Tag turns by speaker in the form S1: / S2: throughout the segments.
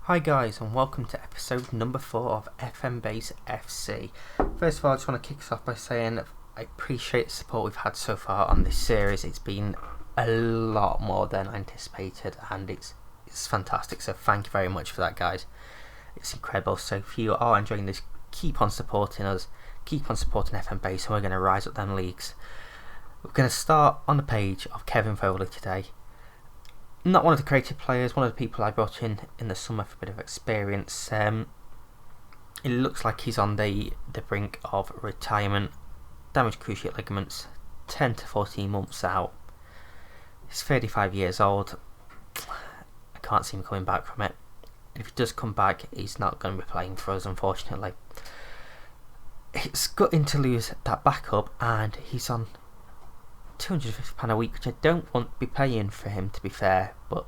S1: Hi guys, and welcome to episode number 4 of FM Base FC. First of all, I just want to kick us off by saying I appreciate the support we've had so far on this series. It's been a lot more than anticipated, and it's fantastic, so thank you very much for that, guys. It's incredible. So if you are enjoying this, keep on supporting us, keep on supporting FM Base, and we're going to rise up them leagues. We're going to start on the page of Kevin Foley today. Not one of the creative players, one of the people I brought in the summer for a bit of experience. It looks like he's on the brink of retirement. Damaged cruciate ligaments, 10 to 14 months out. He's 35 years old. I can't see him coming back from it. If he does come back, he's not going to be playing for us, unfortunately. It's gutting to lose that backup, and he's on £250 a week, which I don't want to be paying for him, to be fair, but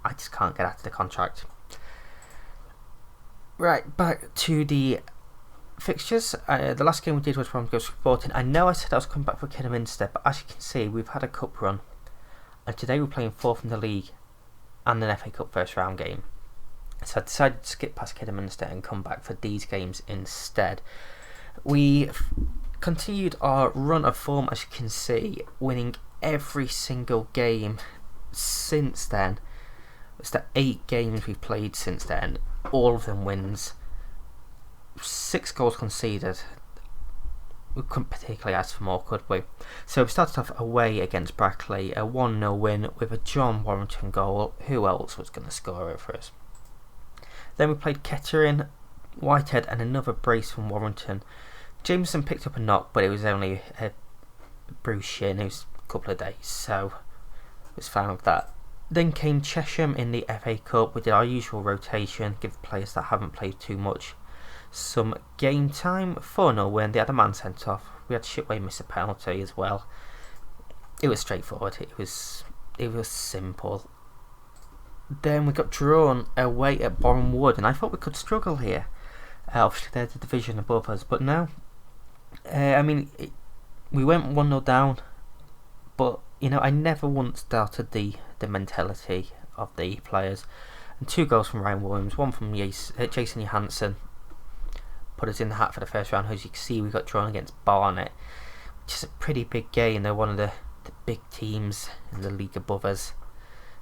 S1: I just can't get out of the contract. Right, back to the fixtures. The last game we did was Bromsgrove Sporting. I know I said I was coming back for Kidderminster, but as you can see, we've had a cup run, and today we're playing 4th in the league and an FA Cup first round game. So I decided to skip past Kidderminster and come back for these games instead. We continued our run of form, as you can see, winning every single game since then. It's the 8 games we've played since then, all of them wins. 6 goals conceded. We couldn't particularly ask for more, could we? So we started off away against Brackley, a 1-0 win with a John Warrington goal. Who else was going to score it for us? Then we played Kettering, Whitehead, and another brace from Warrington. Jameson picked up a knock, but it was only a bruised shin. It was a couple of days, so it was fine with that. Then came Chesham in the FA Cup. We did our usual rotation, give players that haven't played too much some game time. 4-0 win. They had a man sent off. We had Shipway miss a penalty as well. It was straightforward. It was simple. Then we got drawn away at Boreham Wood, and I thought we could struggle here. Obviously, they're the division above us, but no. We went 1-0 down, but I never once doubted the mentality of the players. And 2 goals from Ryan Williams, 1 from Jason Johansson, put us in the hat for the first round. As you can see, we got drawn against Barnet, which is a pretty big game. They're one of the big teams in the league above us,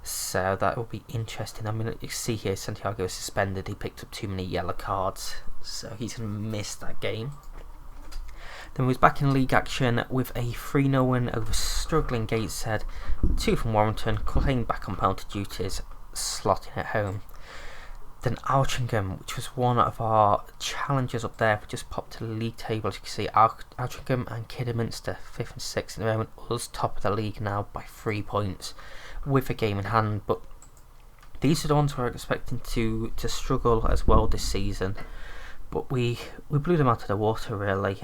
S1: so that will be interesting. You see here, Santiago is suspended. He picked up too many yellow cards, so he's going to miss that game. Then we was back in league action with a 3-0 win over struggling Gateshead. 2 from Warrington, Culhane back on penalty duties, slotting at home. Then Altrincham, which was one of our challengers up there, we just popped to the league table. As you can see, Altrincham and Kidderminster 5th and 6th at the moment. Us top of the league now by 3 points with a game in hand. But these are the ones we're expecting to struggle as well this season. But we blew them out of the water, really.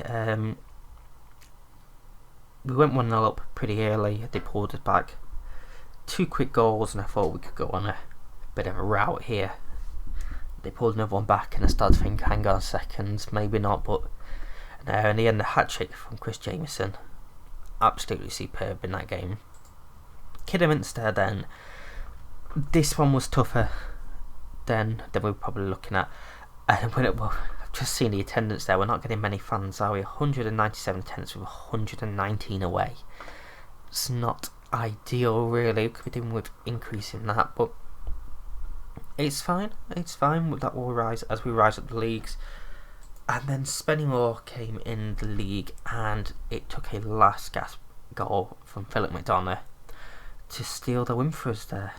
S1: We went 1-0 up pretty early. They pulled us back. 2 quick goals, and I thought we could go on a bit of a rout here. They pulled another one back, and I started thinking, hang on a second, maybe not. But no, in the end, the hat-trick from Chris Jameson. Absolutely superb in that game. Kidderminster, then. This one was tougher than we were probably looking at. And I've just seen the attendance there. We're not getting many fans, are we? 197 attendance with 119 away. It's not ideal, really. We could be doing with increasing that, but it's fine. It's fine. That will rise as we rise up the leagues. And then Spennymoor came in the league, and it took a last gasp goal from Philip McDonough to steal the win for us there.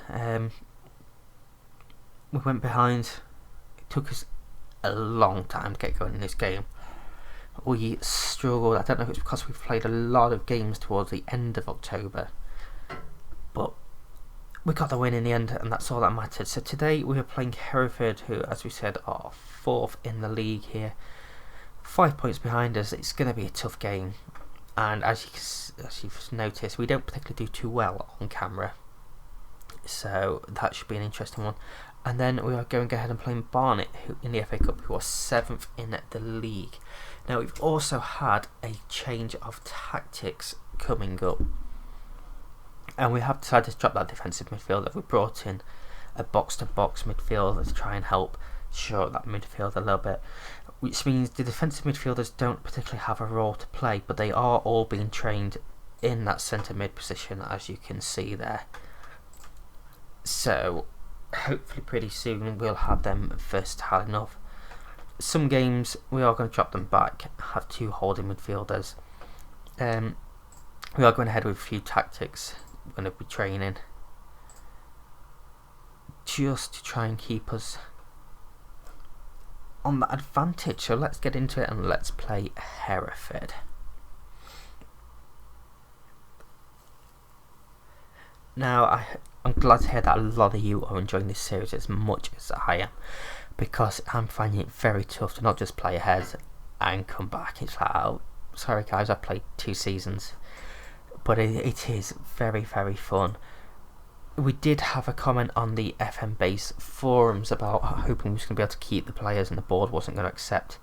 S1: We went behind. It took us a long time to get going in this game. We struggled. I don't know if it's because we've played a lot of games towards the end of October, but we got the win in the end, and that's all that mattered. So today we are playing Hereford, who, as we said, are 4th in the league here, 5 points behind us. It's going to be a tough game, and as you've noticed, we don't particularly do too well on camera, so that should be an interesting one. And then we are going ahead and playing Barnet, who in the FA Cup, who are 7th in the league. Now, we've also had a change of tactics coming up, and we have decided to drop that defensive midfielder. We brought in a box-to-box midfielder to try and help shore up that midfield a little bit, which means the defensive midfielders don't particularly have a role to play, but they are all being trained in that centre mid position, as you can see there. So hopefully pretty soon we'll have them versatile enough. Some games we are going to drop them back, have two holding midfielders. We are going ahead with a few tactics we're going to be training, just to try and keep us on that advantage. So let's get into it and let's play Hereford. Now I'm glad to hear that a lot of you are enjoying this series as much as I am, because I'm finding it very tough to not just play ahead and come back. It's like, oh, sorry guys, I played 2 seasons, but it is very, very fun. We did have a comment on the FM base forums about hoping we was going to be able to keep the players and the board wasn't going to accept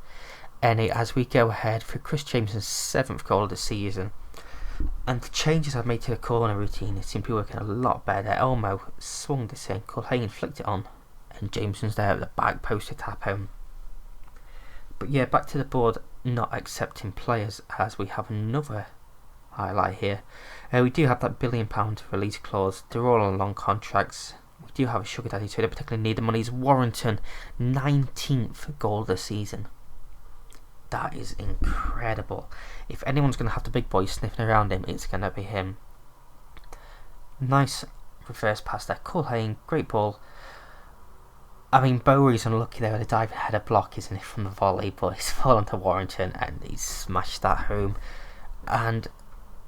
S1: any as we go ahead for Chris Jameson's 7th goal of the season. And the changes I've made to the corner routine, it seemed to be working a lot better. Elmo swung this in, Culhane flicked it on, and Jameson's there at the back post to tap home. But yeah, back to the board not accepting players, as we have another highlight here. We do have that £1 billion release clause. They're all on long contracts. We do have a sugar daddy, so they don't particularly need the money. It's Warrington, 19th goal of the season. That is incredible. If anyone's going to have the big boys sniffing around him, it's going to be him. Nice reverse pass there. Culhane, great ball. I mean, Bowie's unlucky there with a diving header block, isn't it, from the volley, but he's fallen to Warrington and he's smashed that home. And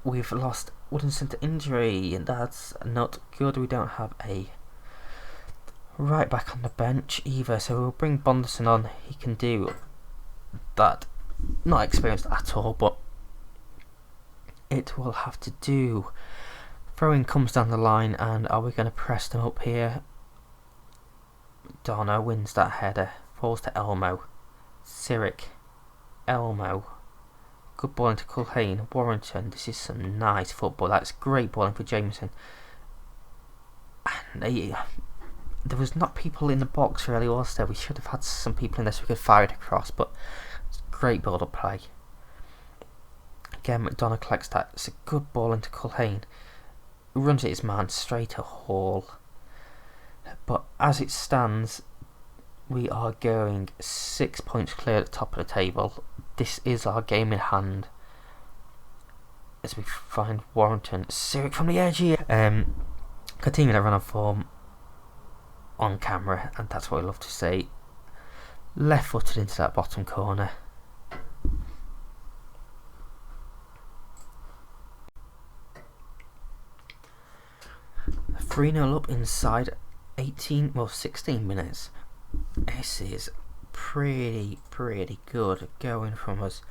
S1: we've lost Woodinson to injury, and that's not good. We don't have a right back on the bench either, so we'll bring Bonderson on. He can do that. Not experienced at all, but it will have to do. Throwing comes down the line, and are we going to press them up here? Donna wins that header, falls to Elmo. Cyric, Elmo. Good ball into Culhane, Warrington. This is some nice football. That's great balling for Jameson. And there was not people in the box really, was there? We should have had some people in there so we could fire it across, but it's great build-up play. Again, McDonough collects that. It's a good ball into Culhane. Runs at his man straight to Hall. But as it stands, we are going 6 points clear at the top of the table. This is our game in hand. As we find Warrington. Cyric from the edge here. Continuing to run on form on camera, and that's what I love to see. Left footed into that bottom corner. A 3-0 up inside 16 minutes. This is pretty good going from us.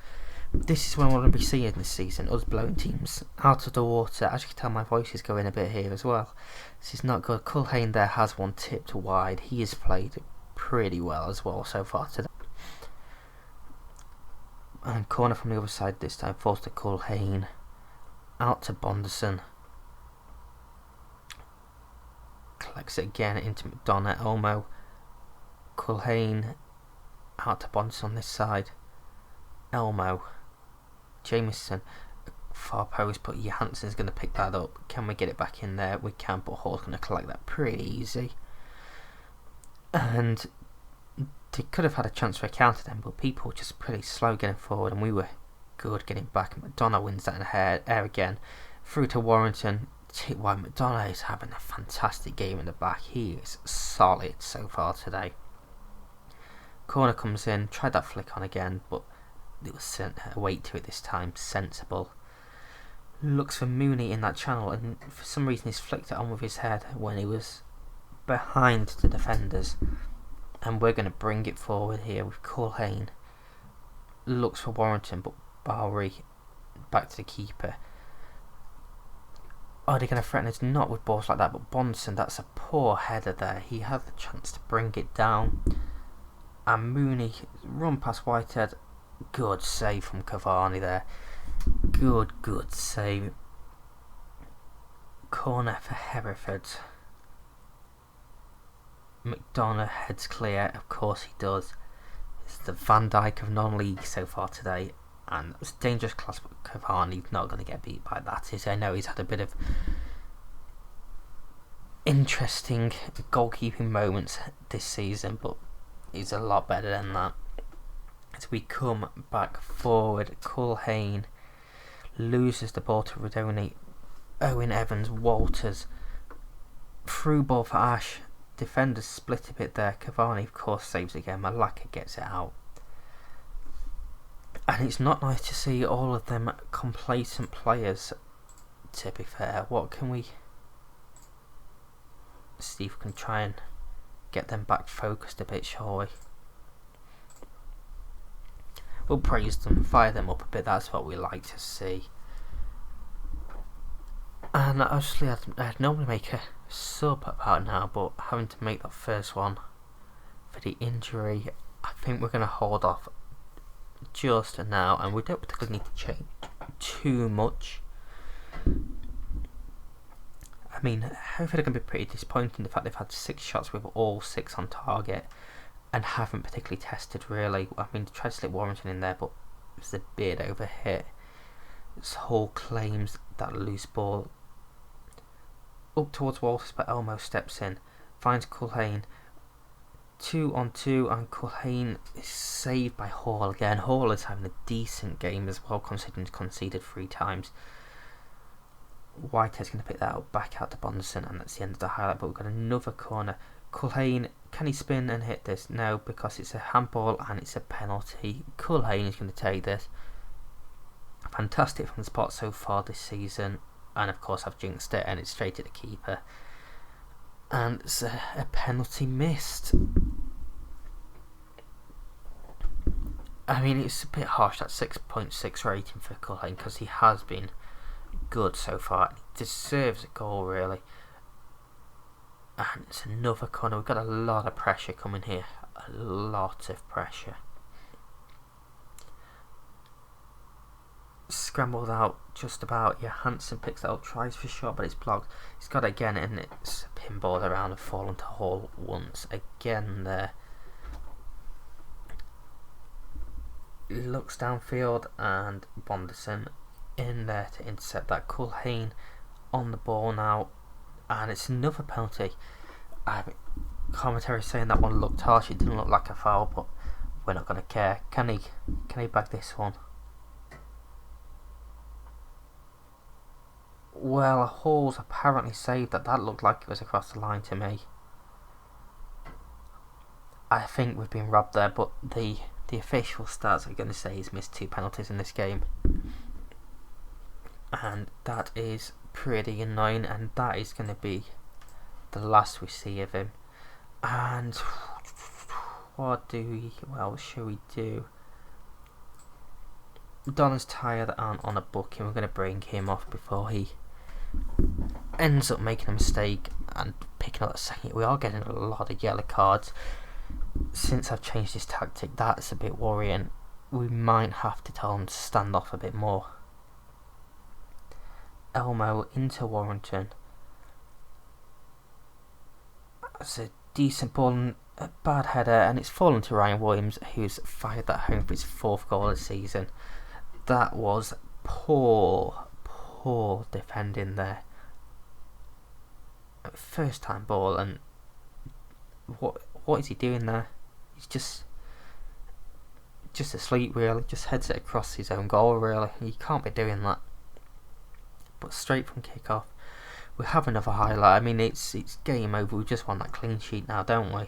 S1: This is what I want to be seeing this season, us blowing teams out of the water. As you can tell, my voice is going a bit here as well. This is not good. Culhane there has one tipped wide. He has played pretty well as well so far today. And corner from the other side this time, falls to Culhane. Out to Bonderson. Collects it again into McDonough. Elmo. Culhane. Out to Bonderson on this side. Elmo. Jameson. Far post, but Johansson's going to pick that up. Can we get it back in there? We can, but Hall's going to collect that pretty easy. And they could have had a chance for a counter then, but people were just pretty slow getting forward, and we were good getting back. McDonough wins that in the air again. Through to Warrington. Why McDonough is having a fantastic game in the back. He is solid so far today. Corner comes in. Tried that flick on again, but it was sent a weight to it this time. Sensible. Looks for Mooney in that channel, and for some reason he's flicked it on with his head when he was behind the defenders. And we're going to bring it forward here with Culhane. Looks for Warrington, but Bowery back to the keeper. Are they going to threaten us? Not with balls like that, but Bonson, that's a poor header there. He had the chance to bring it down. And Mooney, run past Whitehead. Good save from Cavani there. Good save. Corner for Hereford. McDonough heads clear. Of course he does. It's the Van Dijk of non-league so far today, and it's a dangerous class, but Cavani's not going to get beat by that. I know he's had a bit of interesting goalkeeping moments this season, but he's a lot better than that. As we come back forward, Culhane loses the ball to Rodoni. Owen Evans, Walters, through ball for Ash. Defenders split a bit there. Cavani, of course, saves again. Malaka gets it out. And it's not nice to see all of them complacent players, to be fair. What can we... Steve can try and get them back focused a bit, shall we? We'll praise them, fire them up a bit. That's what we like to see. And obviously I'd normally make a sub about now, but having to make that first one for the injury, I think we're going to hold off just now, and we don't particularly need to change too much. I mean, hopefully they're going to be pretty disappointing, the fact they've had 6 shots with all 6 on target and haven't particularly tested really. I mean, they tried to slip Warrington in there, but it was a bit overhit. Hall claims that loose ball up towards Walters, but Elmo steps in, finds Culhane, 2-on-2, and Culhane is saved by Hall again. Hall is having a decent game as well, considering he's conceded 3 times. Whitehead's going to pick that up back out to Bonderson, and that's the end of the highlight. But we've got another corner. Culhane, can he spin and hit this? No, because it's a handball and it's a penalty. Culhane is going to take this. Fantastic from the spot so far this season, and of course I've jinxed it, and it's straight at the keeper, and it's a penalty missed. I mean, it's a bit harsh, that 6.6 rating for Culhane, because he has been good so far. He deserves a goal really. And it's another corner. We've got a lot of pressure coming here, a lot of pressure. Scrambled out just about. Johansson picks that up, tries for a shot, but it's blocked. He's got it again, and it's pinballed around and fallen to Hall once again there. Looks downfield, and Bonderson in there to intercept that. Culhane on the ball now, and it's another penalty. Commentary saying that one looked harsh. It didn't look like a foul, but we're not going to care. Can he bag this one? Well, Hall's apparently saved that. That looked like it was across the line to me. I think we've been robbed there, but the official stats are going to say he's missed 2 penalties in this game. And that is pretty annoying, and that is going to be the last we see of him. And what shall we do? Donna's tired and on a booking. We're going to bring him off before he ends up making a mistake and picking up that second. We are getting a lot of yellow cards since I've changed this tactic. That's a bit worrying. We might have to tell him to stand off a bit more. Elmo into Warrington. That's a decent ball and a bad header, and it's fallen to Ryan Williams, who's fired that home for his 4th goal of the season. That was poor defending there. First time ball, and what is he doing there? He's just asleep really, just heads it across his own goal really. He can't be doing that. But straight from kick-off, we have another highlight. I mean, it's game over. We just want that clean sheet now, don't we?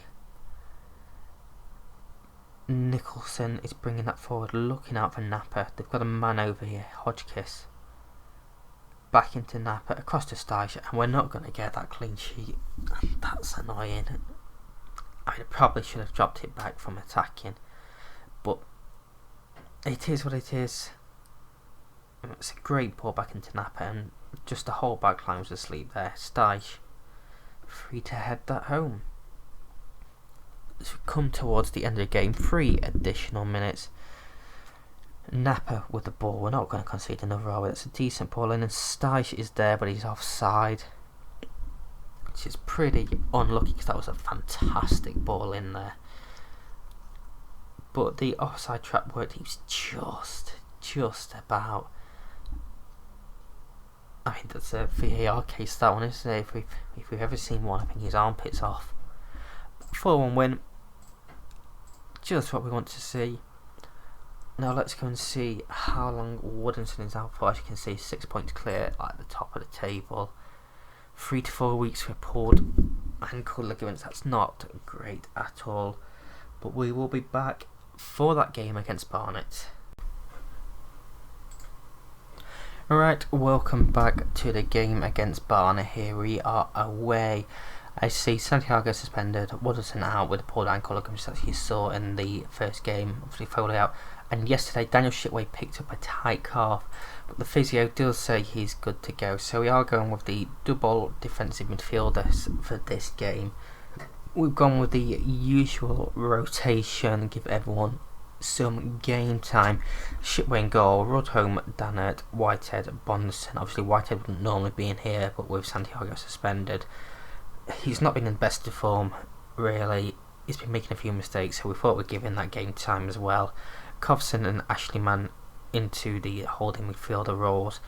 S1: Nicholson is bringing that forward, looking out for Napa. They've got a man over here, Hodgkiss. Back into Napa, across to Stage, and we're not going to get that clean sheet. And that's annoying. I probably should have dropped it back from attacking, but it is what it is. It's a great ball back into Napa, and just the whole back line was asleep there. Stage free to head that home. As we come towards the end of the game, 3 additional minutes. Napa with the ball. We're not going to concede another, are we? That's a decent ball in, and Stage is there, but he's offside. which is pretty unlucky because that was a fantastic ball in there. But the offside trap worked. He was just about. I mean, that's a VAR case, that one, isn't it? If we've ever seen one, I think his armpit's off. 4-1 win. Just what we want to see. Now let's go and see how long Woodinson is out for. As you can see, 6 points clear at the top of the table. 3 to 4 weeks for pulled ankle ligaments. That's not great at all. But we will be back for that game against Barnet. Alright, welcome back to the game against Barnet. Here we are away. I see Santiago suspended, Woodinson out with a pulled ankle ligaments, as you saw in the first game, obviously Foley out. And yesterday Daniel Shitway picked up a tight calf, but the physio does say he's good to go. So we are going with the double defensive midfielders for this game. We've gone with the usual rotation, give everyone some game time. Shitway in goal, Rudholm, Dannert, Whitehead, Bonderson. Obviously Whitehead wouldn't normally be in here, but with Santiago suspended, he's not been in the best of form really. He's been making a few mistakes, so we thought we'd give him that game time as well. Kovson and Ashley Mann into the holding midfielder roles.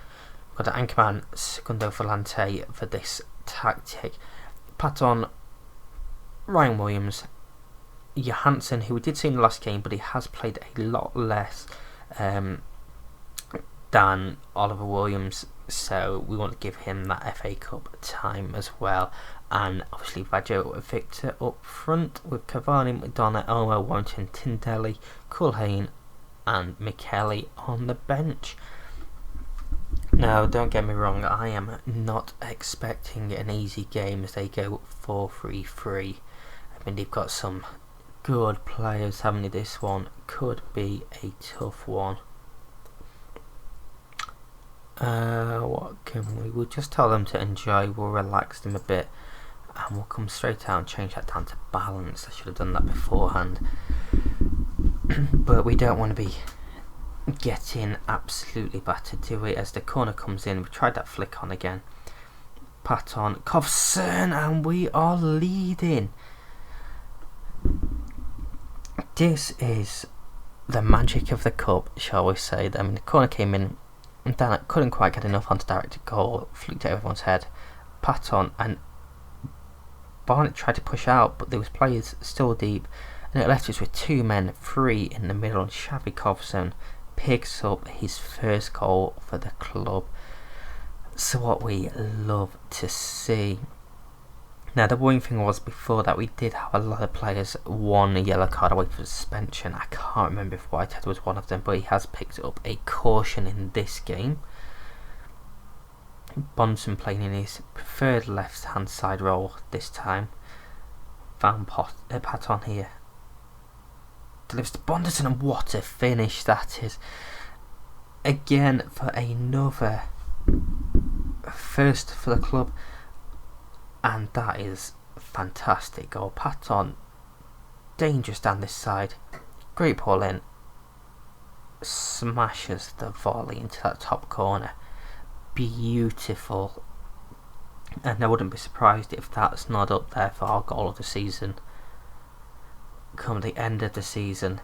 S1: We've got Ankerman, Segundo Volante for this tactic. Patton, Ryan Williams, Johansson, who we did see in the last game, but he has played a lot less than Oliver Williams, so we want to give him that FA Cup time as well. And obviously Vaggio Victor up front with Cavani, McDonough, Elmo, Warrington, Tindelli, Culhane and Michele on the bench. Now don't get me wrong, I am not expecting an easy game as they go 4-3-3. I mean, they've got some good players, haven't they? This one could be a tough one. What can we? We'll just tell them to enjoy, we'll relax them a bit, and we'll come straight out and change that down to balance. I should have done that beforehand. But we don't want to be getting absolutely battered, do we? As the corner comes in, we tried that flick on again. Patton, Kovson, and we are leading. This is the magic of the cup, shall we say. I mean, the corner came in, and Dannert couldn't quite get enough onto direct goal, flicked at everyone's head. Patton and Barnet tried to push out, but there was players still deep, and it left us with two men free in the middle. And Xavi Kovson picks up his first goal for the club. So what we love to see. Now the worrying thing was, before that we did have a lot of players one yellow card away from suspension. I can't remember if Whitehead was one of them, but he has picked up a caution in this game. Bonson playing in his preferred left hand side role this time. Van Patton here delivers to Bonderson, and what a finish that is. Again for another first for the club, and that is fantastic goal. Patton, dangerous down this side, great ball in, smashes the volley into that top corner. Beautiful, and I wouldn't be surprised if that's not up there for our goal of the season come the end of the season.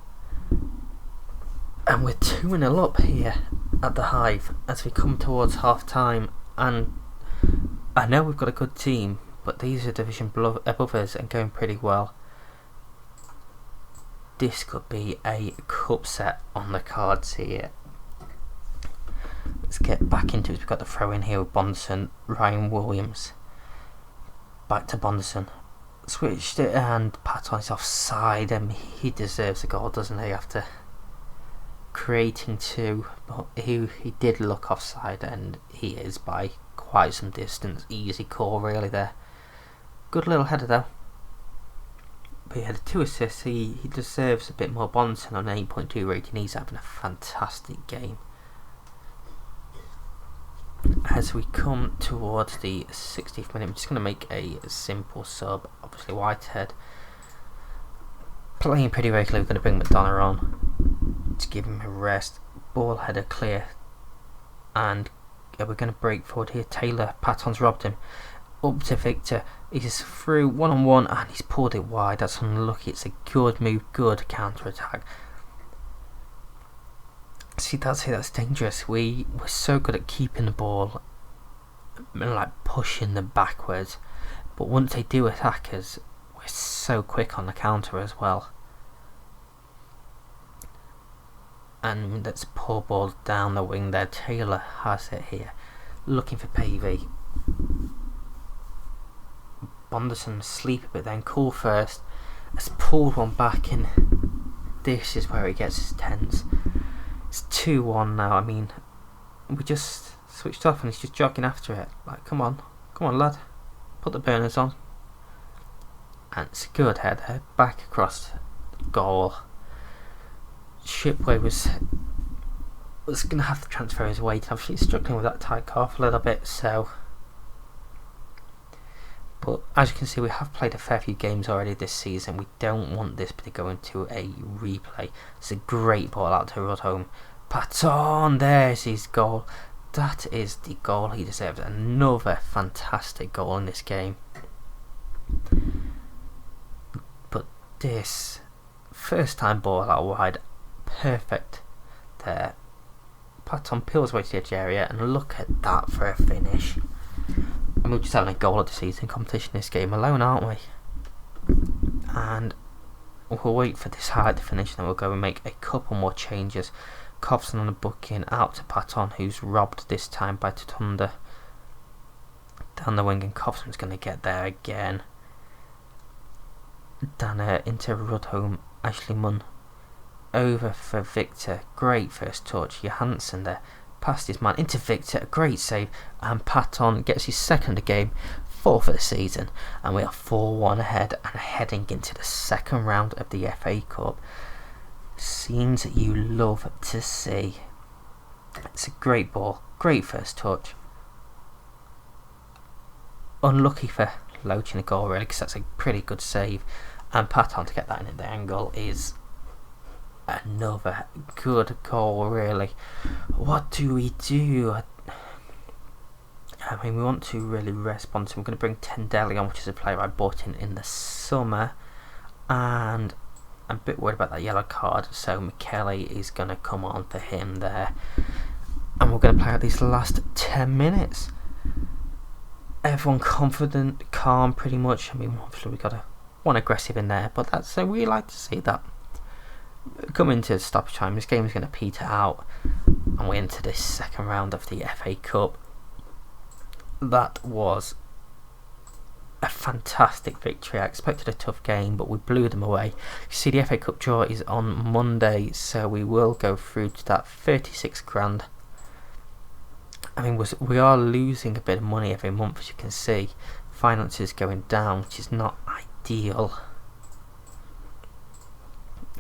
S1: And we're 2-0 up here at the Hive as we come towards half time, and I know we've got a good team, but these are division above us and going pretty well. This could be a cup set on the cards here. Let's get back into it. We've got the throw in here with Bonderson, Ryan Williams. Back to Bonderson. Switched it, and Patton is offside, and he deserves a goal, doesn't he, after creating two. But he did look offside, and he is by quite some distance. Easy call really there. Good little header though. But he had 2 assists. He deserves a bit more. Bonderson on an 8.2 rating. He's having a fantastic game. As we come towards the 60th minute, I'm just going to make a simple sub. Obviously Whitehead playing pretty regularly. We're going to bring McDonough on to give him a rest. Ball header clear, and we're going to break forward here. Taylor, Patton's robbed him. Up to Victor, He's through one-on-one and he's pulled it wide. That's unlucky. It's a good move, good counter-attack. See, that's it. That's dangerous. We're so good at keeping the ball and like pushing them backwards. But once they do attack us, we're so quick on the counter as well. And let's pull ball down the wing there. Taylor has it here. Looking for Pavey. Bonderson asleep a bit then. Cool first. Has pulled one back and this is where it gets tense. It's 2-1 now. I mean, we just switched off and he's just jogging after it. Like, come on lad. Put the burners on. And it's a good header. Back across goal. Shipway was going to have to transfer his weight. Obviously struggling with that tight calf a little bit, so. But as you can see, we have played a fair few games already this season. We don't want this to go into a replay. It's a great ball out to Rudholm. Patton, there's his goal. That is the goal he deserves. Another fantastic goal in this game. But this first time ball out wide, perfect there. Patton peels away to the edge area and look at that for a finish. And we're just having a goal of the season competition this game alone, aren't we? And we'll wait for this highlight to finish and then we'll go and make a couple more changes. Kovson on the booking out to Patton, who's robbed this time by Tutunda. Down the wing and Kovson's going to get there again. Danner into Rudholm. Ashley Munn over for Victor. Great first touch. Johansson there. Past his man into Victor. A great save. And Patton gets his second of the game. 4 for the season. And we are 4-1 ahead and heading into the second round of the FA Cup. Scenes that you love to see. It's a great ball. Great first touch. Unlucky for Loach in the goal really, because that's a pretty good save. And Patton to get that in at the angle is another good goal really. What do we do? I mean, we want to really respond. So we're going to bring Tendelli on, which is a player I bought in the summer. And I'm a bit worried about that yellow card. So Michele is going to come on for him there. And we're going to play out these last 10 minutes. Everyone confident, calm pretty much. I mean, obviously we got one aggressive in there, but that's so we like to see that. Coming to stoppage time, this game is going to peter out and we're into this second round of the FA Cup. That was a fantastic victory. I expected a tough game, but we blew them away. You see, the FA Cup draw is on Monday, so we will go through to that 36 grand. I mean, we are losing a bit of money every month, as you can see. Finances going down, which is not ideal.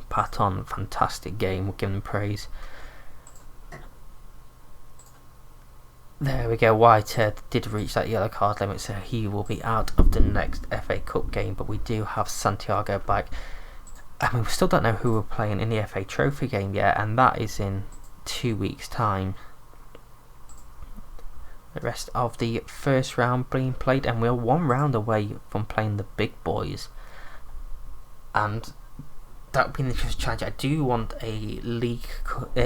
S1: Patton, fantastic game. We'll give him praise. There we go. Whitehead did reach that yellow card limit, so he will be out of the next FA Cup game. But we do have Santiago back. I mean, we still don't know who we're playing in the FA Trophy game yet, and that is in 2 weeks' time. The rest of the first round being played, and we're 1 round away from playing the big boys. And that would be the first challenge. I do want a league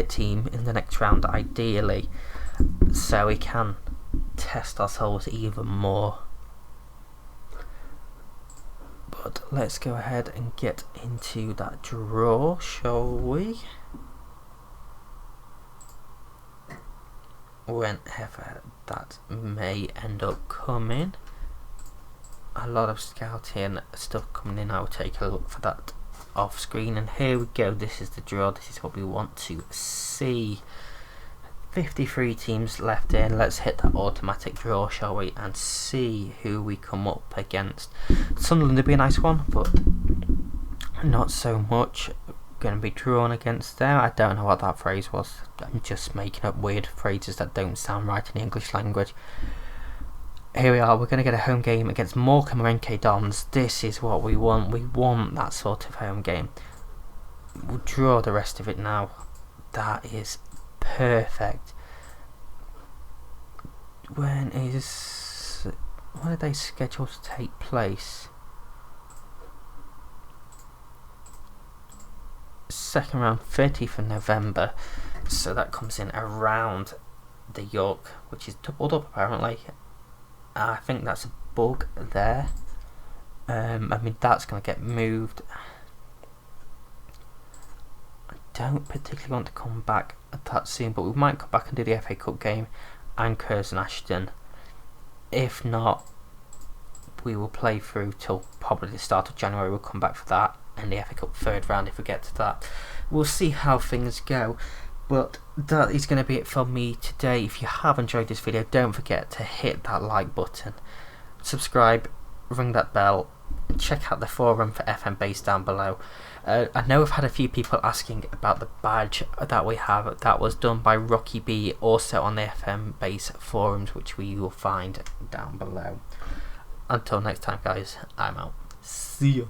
S1: team in the next round, ideally, so we can test ourselves even more. But let's go ahead and get into that draw, shall we? Whenever that may end up coming. A lot of scouting stuff coming in. I will take a look for that off screen, and here we go. This is the draw. This is what we want to see. 53 teams left in. Let's hit that automatic draw, shall we, and see who we come up against. Sunderland would be a nice one, but not so much. Going to be drawn against them. I don't know what that phrase was. I'm just making up weird phrases that don't sound right in the English language. Here we are. We're going to get a home game against Morecambe MK Dons. This is what we want. We want that sort of home game. We'll draw the rest of it now. That is perfect. When is when are they scheduled to take place? Second round 30th of November, so that comes in around the York, which is doubled up apparently. I think that's a bug there. I mean, that's going to get moved. I don't particularly want to come back that soon, but we might come back and do the FA Cup game and Curzon Ashton. If not, we will play through till probably the start of January. We'll come back for that, and the FA Cup third round if we get to that. We'll see how things go. But that is going to be it from me today. If you have enjoyed this video, don't forget to hit that like button, subscribe, ring that bell, and check out the forum for FM Base down below. I know I've had a few people asking about the badge that we have. That was done by Rocky B, also on the FM Base forums, which we will find down below. Until next time, guys, I'm out. See ya.